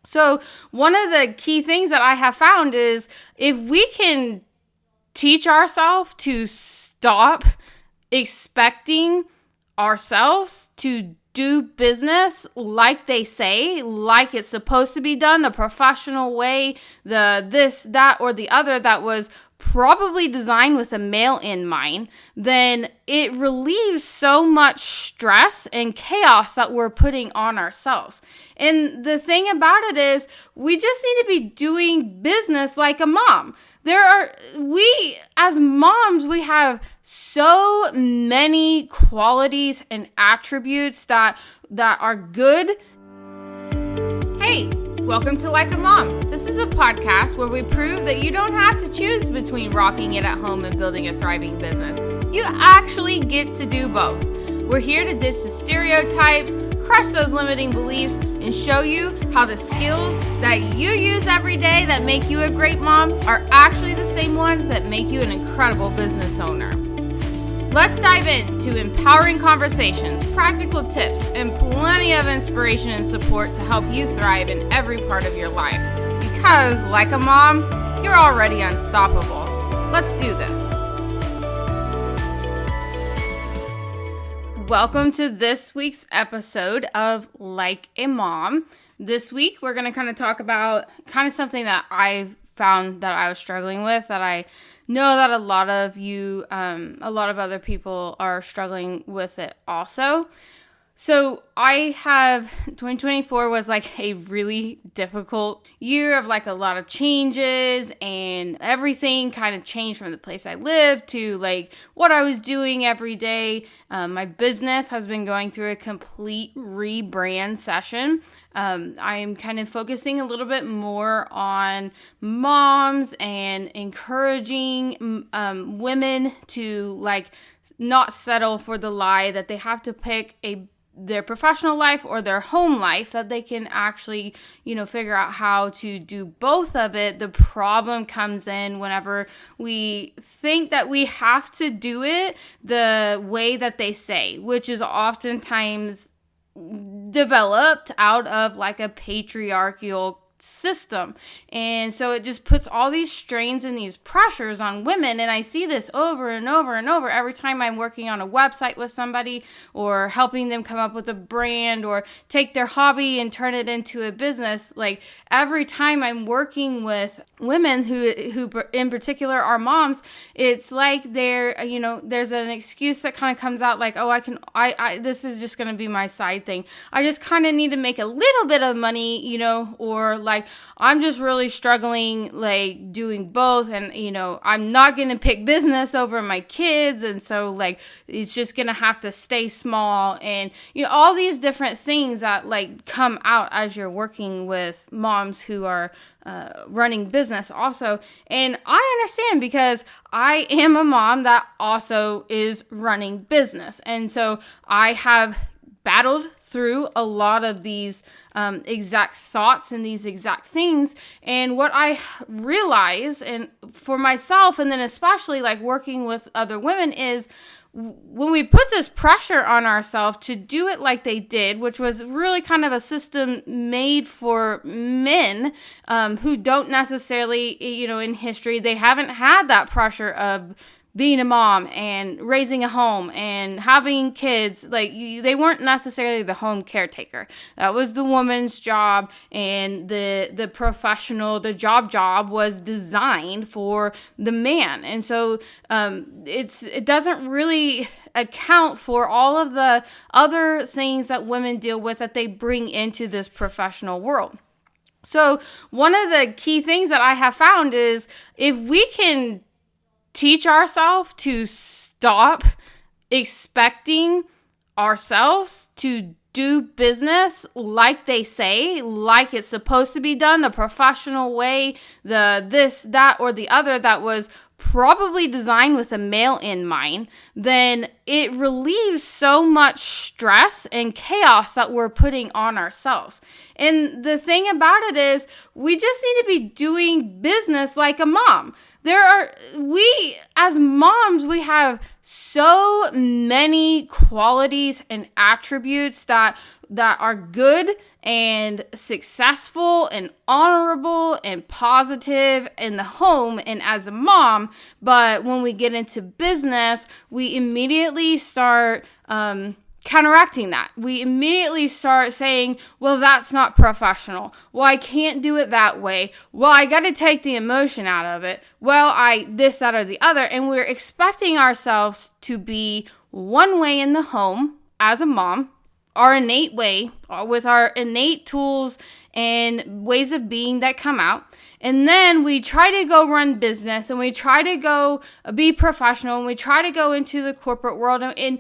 So one of the key things that I have found is if we can teach ourselves to stop expecting ourselves to do business like they say, like it's supposed to be done, the professional way, the this, that, or the other that was probably designed with a male in mind, then it relieves so much stress and chaos that we're putting on ourselves. And the thing about it is, we just need to be doing business like a mom. We as moms, we have so many qualities and attributes that are good. Hey, welcome to Like a Mom. This is a podcast where we prove that you don't have to choose between rocking it at home and building a thriving business. You actually get to do both. We're here to ditch the stereotypes, crush those limiting beliefs, and show you how the skills that you use every day that make you a great mom are actually the same ones that make you an incredible business owner. Let's dive into empowering conversations, practical tips, and plenty of inspiration and support to help you thrive in every part of your life. Because, like a mom, you're already unstoppable. Let's do this. Welcome to this week's episode of Like a Mom. This week, we're going to kind of talk about something that I found that I was struggling with, that I know that a lot of other people are struggling with it also. So 2024 was like a really difficult year of like a lot of changes, and everything kind of changed from the place I lived to like what I was doing every day. My business has been going through a complete rebrand session. I'm kind of focusing a little bit more on moms and encouraging women to like not settle for the lie that they have to pick their professional life or their home life, that they can actually, figure out how to do both of it. The problem comes in whenever we think that we have to do it the way that they say, which is oftentimes developed out of like a patriarchal system. And so it just puts all these strains and these pressures on women. And I see this over and over and over every time I'm working on a website with somebody or helping them come up with a brand or take their hobby and turn it into a business. Like every time I'm working with women who in particular are moms, it's like there's an excuse that kind of comes out like, oh, this is just going to be my side thing. I just kind of need to make a little bit of money, or like I'm just really struggling like doing both, and I'm not going to pick business over my kids, and so like it's just going to have to stay small, and all these different things that like come out as you're working with moms who are running business also. And I understand because I am a mom that also is running business, and so I have battled through a lot of these exact thoughts and these exact things. And what I realize, and for myself, and then especially like working with other women, is when we put this pressure on ourselves to do it like they did, which was really kind of a system made for men who don't necessarily, in history, they haven't had that pressure of being a mom and raising a home and having kids. Like they weren't necessarily the home caretaker. That was the woman's job, and the professional, the job was designed for the man. And so it doesn't really account for all of the other things that women deal with that they bring into this professional world. So one of the key things that I have found is if we can teach ourselves to stop expecting ourselves to do business like they say, like it's supposed to be done, the professional way, the this, that, or the other that was probably designed with a male in mind, then it relieves so much stress and chaos that we're putting on ourselves. And the thing about it is, we just need to be doing business like a mom. We as moms, we have so many qualities and attributes that that are good and successful and honorable and positive in the home and as a mom. But when we get into business, we immediately start counteracting that. We immediately start saying, well, that's not professional. Well, I can't do it that way. Well, I got to take the emotion out of it. Well, this, that, or the other. And we're expecting ourselves to be one way in the home as a mom, our innate way, with our innate tools and ways of being that come out. And then we try to go run business, and we try to go be professional, and we try to go into the corporate world and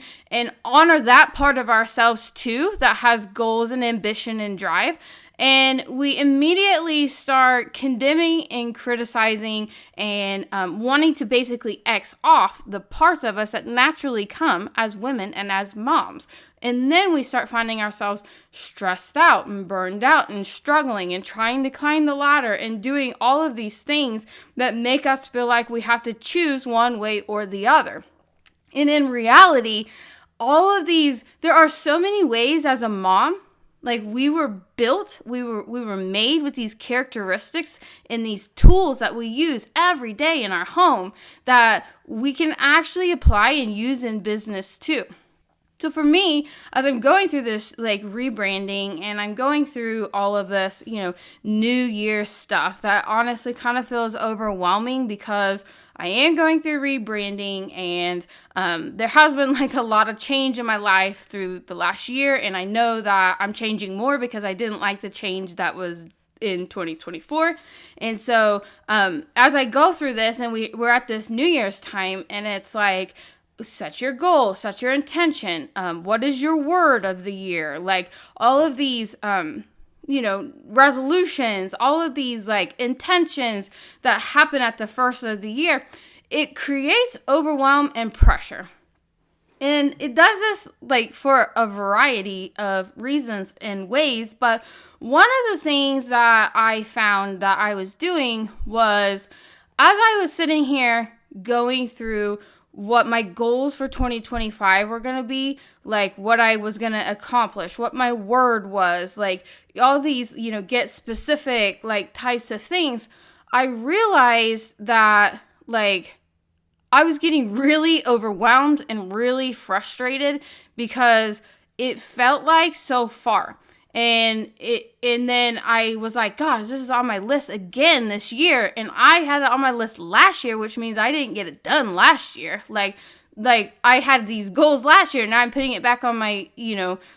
honor that part of ourselves too, that has goals and ambition and drive. And we immediately start condemning and criticizing and wanting to basically X off the parts of us that naturally come as women and as moms. And then we start finding ourselves stressed out and burned out and struggling and trying to climb the ladder and doing all of these things that make us feel like we have to choose one way or the other. And in reality, all of these, there are so many ways as a mom. Like, we were built, we were made with these characteristics and these tools that we use every day in our home that we can actually apply and use in business too. So for me, as I'm going through this like rebranding and I'm going through all of this, New Year stuff that honestly kind of feels overwhelming because I am going through rebranding and there has been like a lot of change in my life through the last year. And I know that I'm changing more because I didn't like the change that was in 2024. And so as I go through this and we're at this New Year's time and it's like, set your goal, set your intention. What is your word of the year? Like all of these, resolutions, all of these like intentions that happen at the first of the year, it creates overwhelm and pressure. And it does this like for a variety of reasons and ways. But one of the things that I found that I was doing was as I was sitting here going through what my goals for 2025 were going to be, like what I was going to accomplish, what my word was, like all these, get specific, like types of things, I realized that like I was getting really overwhelmed and really frustrated because it felt like so far. And then I was like, gosh, this is on my list again this year. And I had it on my list last year, which means I didn't get it done last year. Like I had these goals last year. Now I'm putting it back on my,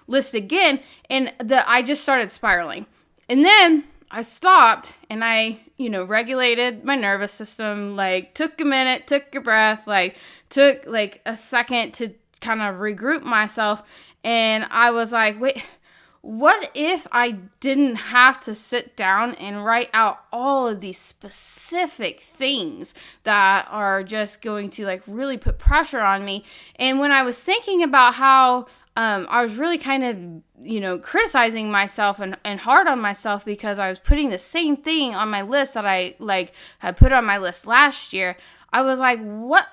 list again. And I just started spiraling. And then I stopped and I, regulated my nervous system, like took a minute, took a breath, like took like a second to kind of regroup myself. And I was like, wait, what if I didn't have to sit down and write out all of these specific things that are just going to like really put pressure on me? And when I was thinking about how I was really kind of, criticizing myself and hard on myself because I was putting the same thing on my list that I like had put on my list last year, I was like, what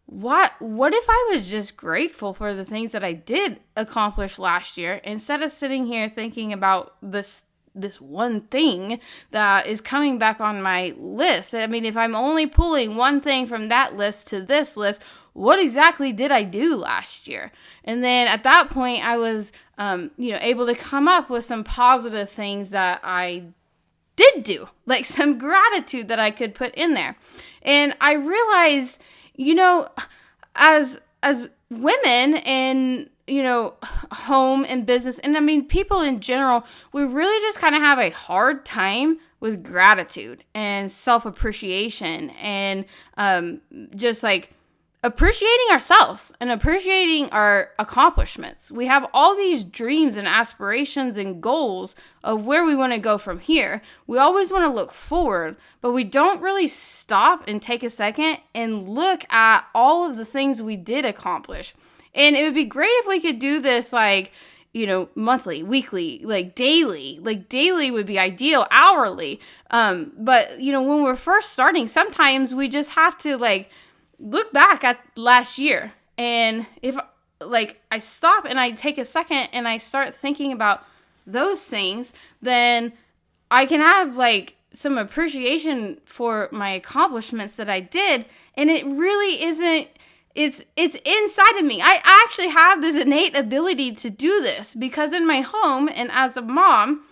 if I was just grateful for the things that I did accomplish last year instead of sitting here thinking about this one thing that is coming back on my list? I mean, if I'm only pulling one thing from that list to this list, what exactly did I do last year? And then at that point, I was, able to come up with some positive things that I did do, like some gratitude that I could put in there. And I realized, as women in, home and business, and I mean, people in general, we really just kind of have a hard time with gratitude and self-appreciation and just like appreciating ourselves and appreciating our accomplishments. We have all these dreams and aspirations and goals of where we want to go from here. We always want to look forward, but we don't really stop and take a second and look at all of the things we did accomplish. And it would be great if we could do this like, monthly, weekly, like daily. Like daily would be ideal, hourly. But, when we're first starting, sometimes we just have to like look back at last year. And if like I stop and I take a second and I start thinking about those things, then I can have like some appreciation for my accomplishments that I did. And it really isn't, it's inside of me. I actually have this innate ability to do this because in my home and as a mom,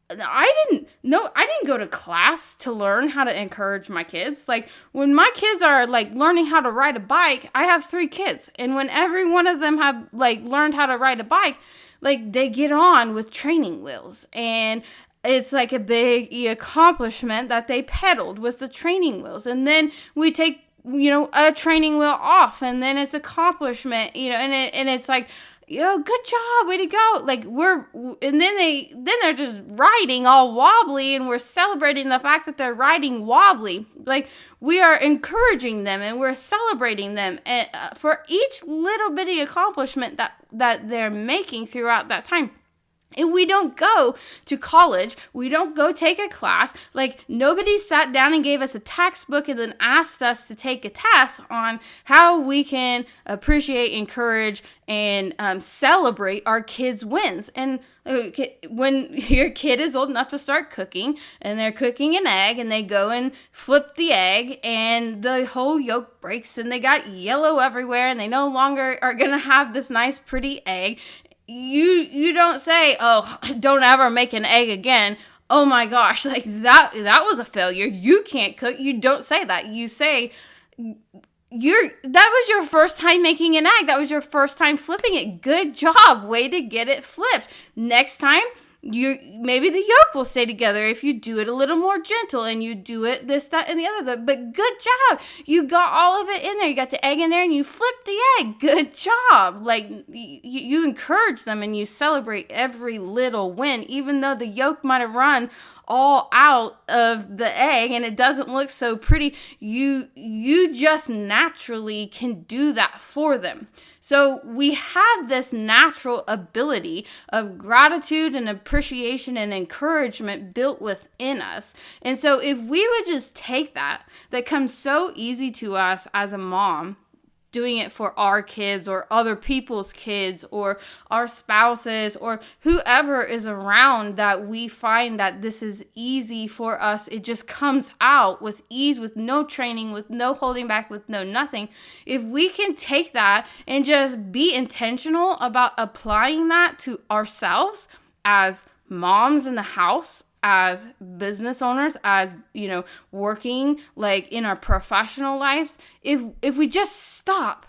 I didn't go to class to learn how to encourage my kids. Like when my kids are like learning how to ride a bike, I have 3 kids. And when every one of them have like learned how to ride a bike, like they get on with training wheels, and it's like a big accomplishment that they pedaled with the training wheels. And then we take, a training wheel off, and then it's accomplishment, and it's like, good job, way to go. Like and then they're just riding all wobbly, and we're celebrating the fact that they're riding wobbly. Like we are encouraging them and we're celebrating them for each little bitty accomplishment that they're making throughout that time. And we don't go to college. We don't go take a class. Like nobody sat down and gave us a textbook and then asked us to take a test on how we can appreciate, encourage, and celebrate our kids' wins. And when your kid is old enough to start cooking and they're cooking an egg and they go and flip the egg and the whole yolk breaks and they got yellow everywhere and they no longer are going to have this nice pretty egg, you don't say, oh, don't ever make an egg again. Oh my gosh, like that was a failure. You can't cook. You don't say that. You say that was your first time making an egg. That was your first time flipping it. Good job. Way to get it flipped. Next time, maybe the yolk will stay together if you do it a little more gentle and you do it this, that, and the other. But good job. You got all of it in there. You got the egg in there and you flipped the egg. Good job. Like you encourage them and you celebrate every little win, even though the yolk might have run all out of the egg and it doesn't look so pretty. You just naturally can do that for them. So we have this natural ability of gratitude and appreciation and encouragement built within us. And so if we would just take that comes so easy to us as a mom, doing it for our kids or other people's kids or our spouses or whoever is around, that we find that this is easy for us. It just comes out with ease, with no training, with no holding back, with no nothing. If we can take that and just be intentional about applying that to ourselves as moms in the house, as business owners, as, working like in our professional lives, if we just stop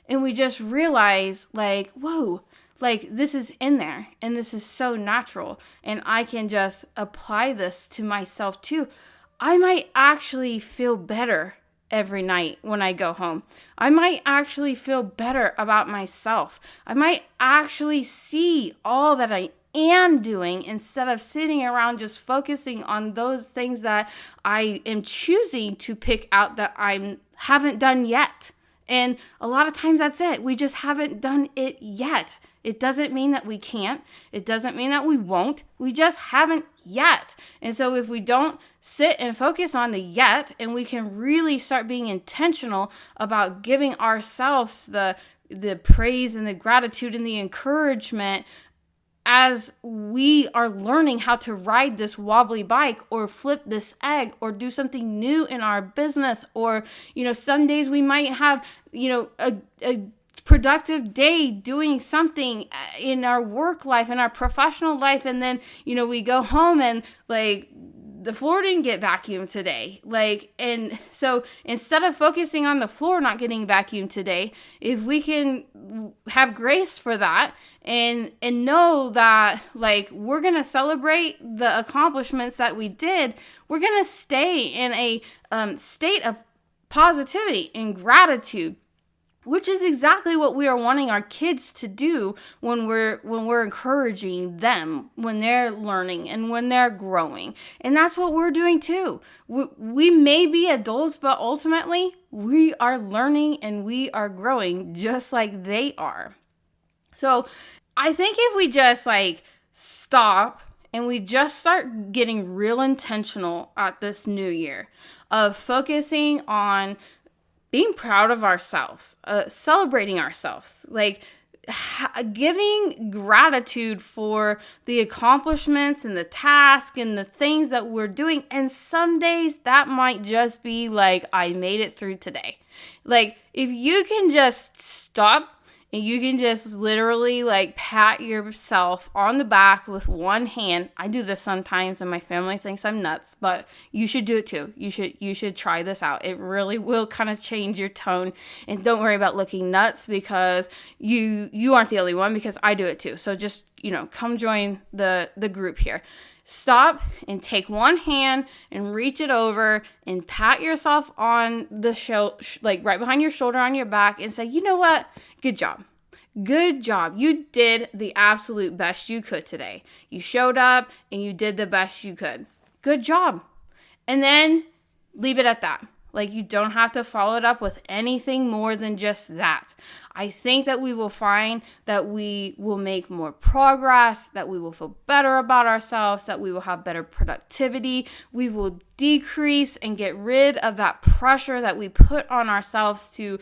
and we just realize like, whoa, like this is in there and this is so natural and I can just apply this to myself too, I might actually feel better every night when I go home. I might actually feel better about myself. I might actually see all that I am doing instead of sitting around just focusing on those things that I am choosing to pick out that I haven't done yet. And a lot of times that's it. We just haven't done it yet. It doesn't mean that we can't. It doesn't mean that we won't. We just haven't yet. And so if we don't sit and focus on the yet, and we can really start being intentional about giving ourselves the praise and the gratitude and the encouragement as we are learning how to ride this wobbly bike or flip this egg or do something new in our business, or, some days we might have, a productive day doing something in our work life, in our professional life. And then, we go home and like, the floor didn't get vacuumed today. And so instead of focusing on the floor not getting vacuumed today, if we can have grace for that and know that we're going to celebrate the accomplishments that we did, we're going to stay in a state of positivity and gratitude, which is exactly what we are wanting our kids to do when we're encouraging them, when they're learning and when they're growing. And that's what we're doing too. We may be adults, but ultimately we are learning and we are growing just like they are. So I think if we just stop and we just start getting real intentional at this new year of focusing on being proud of ourselves, celebrating ourselves. giving gratitude for the accomplishments and the task and the things that we're doing. And some days that might just be like, I made it through today. Like, if you can just stop and you can just literally like pat yourself on the back with one hand. I do this sometimes and my family thinks I'm nuts, but you should do it too. You should try this out. It really will kind of change your tone. And don't worry about looking nuts, because you aren't the only one, because I do it too. So just, come join the group here. Stop and take one hand and reach it over and pat yourself on the like right behind your shoulder on your back and say, you know what? Good job. Good job. You did the absolute best you could today. You showed up and you did the best you could. Good job. And then leave it at that. Like, you don't have to follow it up with anything more than just that. I think that we will find that we will make more progress, that we will feel better about ourselves, that we will have better productivity. We will decrease and get rid of that pressure that we put on ourselves to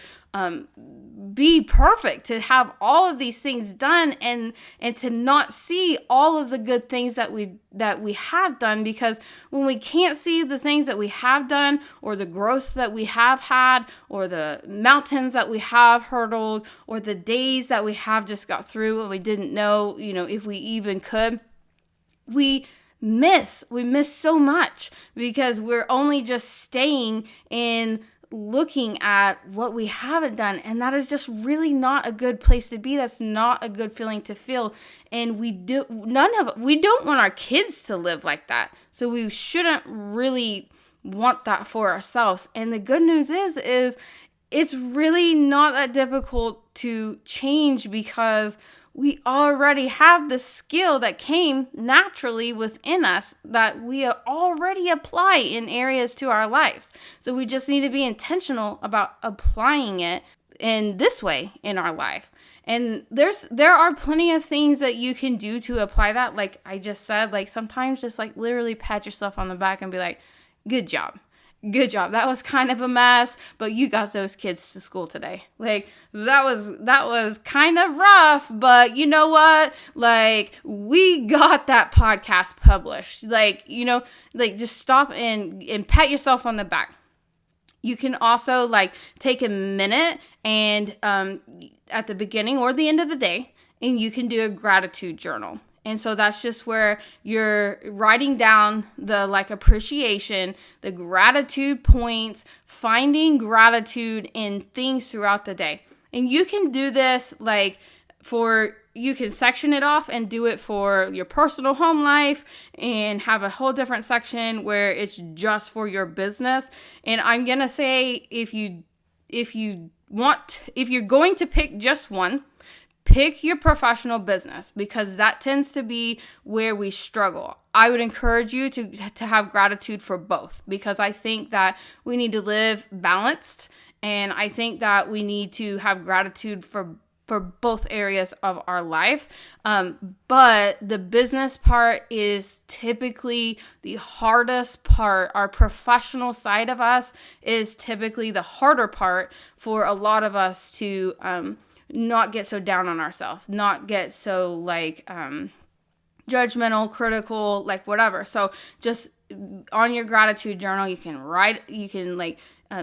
be perfect, to have all of these things done, and to not see all of the good things that we have done. Because when we can't see the things that we have done, or the growth that we have had, or the mountains that we have hurdled, or the days that we have just got through and we didn't know, if we even could, we miss so much, because we're only just staying in looking at what we haven't done. And that is just really not a good place to be. That's not a good feeling to feel. And we don't want our kids to live like that. So we shouldn't really want that for ourselves. And the good news is it's really not that difficult to change, because we already have the skill that came naturally within us that we already apply in areas to our lives. So we just need to be intentional about applying it in this way in our life. And there are plenty of things that you can do to apply that. Like I just said, like sometimes just like literally pat yourself on the back and be like, good job. Good job. That was kind of a mess, but you got those kids to school today. Like that was kind of rough, but you know what? Like we got that podcast published. Like, just stop and pat yourself on the back. You can also like take a minute and at the beginning or the end of the day, and you can do a gratitude journal. And so that's just where you're writing down the like appreciation, the gratitude points, finding gratitude in things throughout the day. And you can do this you can section it off and do it for your personal home life and have a whole different section where it's just for your business. And I'm going to say if you're going to pick just one, pick your professional business, because that tends to be where we struggle. I would encourage you to have gratitude for both, because I think that we need to live balanced, and I think that we need to have gratitude for both areas of our life. But the business part is typically the hardest part. Our professional side of us is typically the harder part for a lot of us to not get so down on ourselves, not get so judgmental, critical, like whatever. So just on your gratitude journal, you can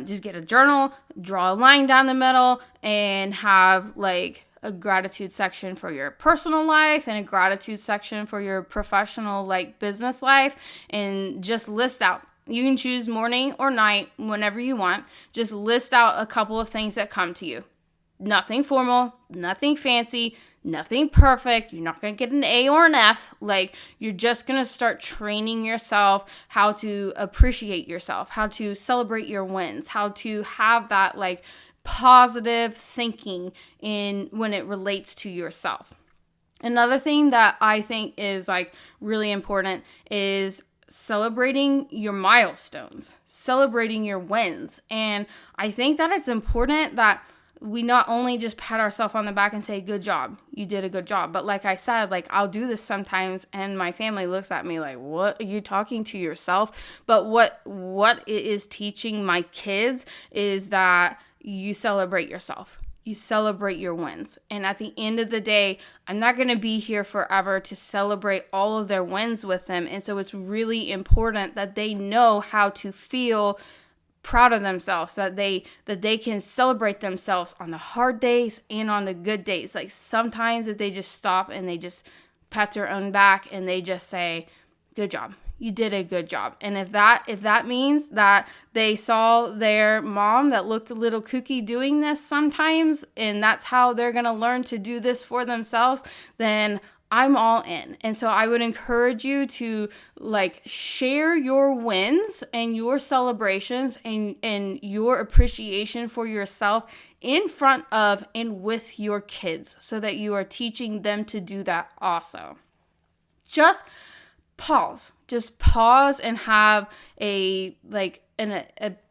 just get a journal, draw a line down the middle, and have like a gratitude section for your personal life and a gratitude section for your professional business life, and just list out. You can choose morning or night, whenever you want. Just list out a couple of things that come to you. Nothing formal, nothing fancy, nothing perfect. You're not going to get an A or an F. You're just going to start training yourself how to appreciate yourself, how to celebrate your wins, how to have that positive thinking when it relates to yourself. Another thing that I think is really important is celebrating your milestones, celebrating your wins. And I think that it's important that we not only just pat ourselves on the back and say, good job, you did a good job. But like I said, I'll do this sometimes and my family looks at me like, what are you talking to yourself? But what it is teaching my kids is that you celebrate yourself. you celebrate your wins. And at the end of the day, I'm not going to be here forever to celebrate all of their wins with them. And so it's really important that they know how to feel proud of themselves, that they can celebrate themselves on the hard days and on the good days. Like sometimes if they just stop and they just pat their own back and they just say, good job. You did a good job. And if that means that they saw their mom that looked a little kooky doing this sometimes, and that's how they're going to learn to do this for themselves, then I'm all in. And so I would encourage you to share your wins and your celebrations and your appreciation for yourself in front of and with your kids so that you are teaching them to do that also. Just pause and have a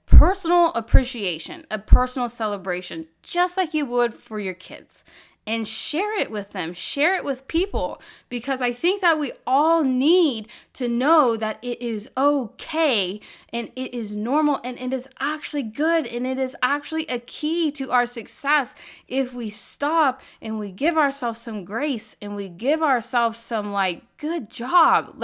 personal appreciation, a personal celebration, just like you would for your kids. And share it with them, share it with people, because I think that we all need to know that it is okay and it is normal and it is actually good and it is actually a key to our success if we stop and we give ourselves some grace and we give ourselves some good job.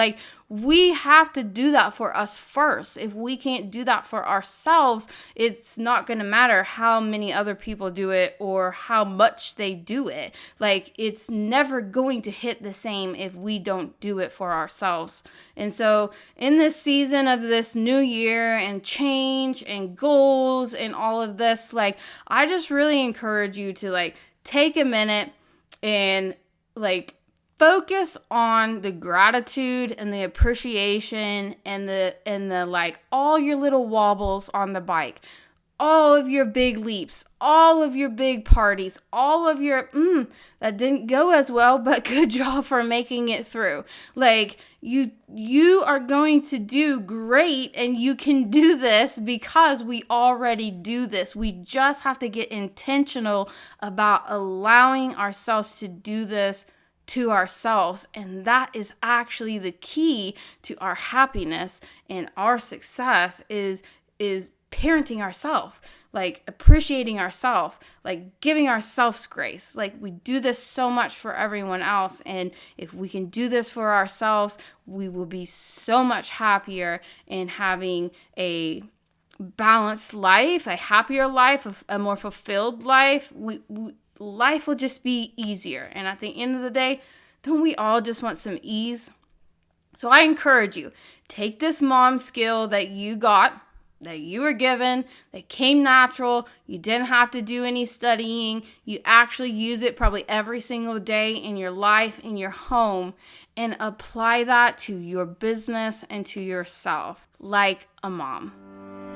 We have to do that for us first. If we can't do that for ourselves, it's not going to matter how many other people do it or how much they do it. It's never going to hit the same if we don't do it for ourselves. And so in this season of this new year and change and goals and all of this, I just really encourage you to take a minute and focus on the gratitude and the appreciation and the all your little wobbles on the bike, all of your big leaps, all of your big parties, all of your, that didn't go as well, but good job for making it through. You are going to do great, and you can do this because we already do this. We just have to get intentional about allowing ourselves to do this to ourselves, and that is actually the key to our happiness and our success is parenting ourselves, appreciating ourselves, giving ourselves grace. We do this so much for everyone else, and if we can do this for ourselves, we will be so much happier in having a balanced life, a happier life, a more fulfilled life. Life will just be easier. And at the end of the day, don't we all just want some ease? So I encourage you, take this mom skill that you got, that you were given, that came natural. You didn't have to do any studying. You actually use it probably every single day in your life, in your home, and apply that to your business and to yourself like a mom.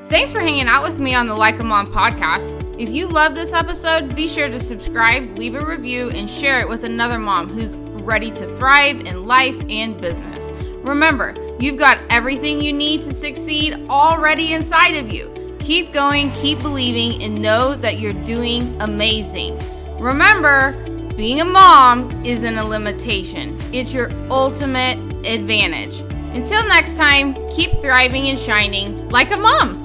Thanks for hanging out with me on the Like a Mom podcast. If you love this episode, be sure to subscribe, leave a review, and share it with another mom who's ready to thrive in life and business. Remember, you've got everything you need to succeed already inside of you. Keep going, keep believing, and know that you're doing amazing. Remember, being a mom isn't a limitation. It's your ultimate advantage. Until next time, keep thriving and shining like a mom.